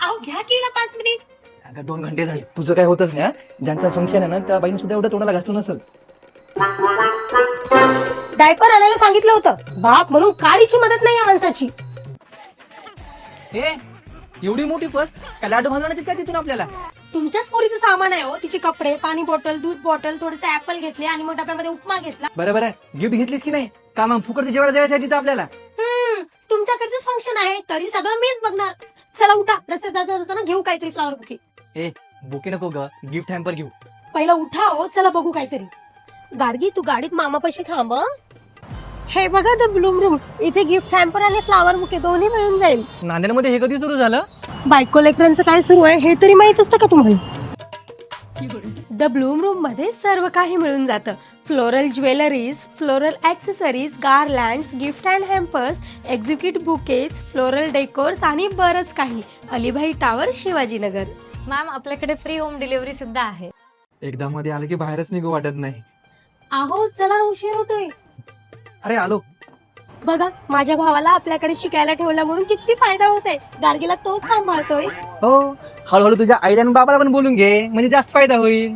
अहो घ्या की ना 5 मिनिट. अगं 2 घंटे झाले तुझं काय होतच नाही. ज्यांचा फंक्शन आहे ना त्या बाईने सुद्धा एवढं तोंडाला घासलं नसेल. डायपर आणायला सांगितलं होतं. बाप म्हणून काळीची मदत नाही या माणसाची. ए एवढी मोठी पर्स काय लाडू भाजवण्याची काय तिथून आपल्याला. तुमच्याच पोरीचं सामान आहे हो. तिचे कपडे, पाणी बॉटल, दूध बॉटल, थोडेसे ऍपल घेतले आणि मग डब्यामध्ये उपमा घेतला. बरं गिफ्ट घेतलीस की नाही का मग फुकटचं जेवायला जायचं आहे तिथं आपल्याला. तुमच्याकडचं फंक्शन आहे तरी सगळं मीच बघणार. चला उठा, रस्त्यात जाताना घेऊ काहीतरी फ्लावर बुके. ए बुके नको ग गिफ्ट हॅम्पर घेऊ. पहिला उठा हो, चला बघू काहीतरी. गाडगी तू गाडीत मामापाशी थांब हं. हे बघा द ब्लूम रूम. इथे गिफ्ट हॅम्पर आणि फ्लावर बुके दोन्ही मिळून जाईल. नांदेडमध्ये हे कधी सुरू झालं. बायको लेकरांचं काय सुरू आहे हे तरी माहित असतं का तुम्हाला. द ब्लूम रूम मध्ये सर्व काही मिळून जातं. Floral jewelleries, floral accessories, garlands, gift and hampers, exquisite bouquets, floral decors आणि बरंच काही. अलिभाई टावर, शिवाजीनगर. मॅम आपल्याकडे फ्री होम डिलिव्हरी सुद्धा आहे. एकदा मध्ये आलं की बाहेरच निघू वाटत नाही. आहो चला उशीर होतोय. अरे आलो. बघा माझ्या भावाला आपल्याकडे शिकायला ठेवलं म्हणून किती फायदा होतोय. गार्गीला तोच सांभाळतोय. हो हळूहळू तुझ्या आईला आणि बाबाला पण बोलून घे म्हणजे जास्त फायदा होईल.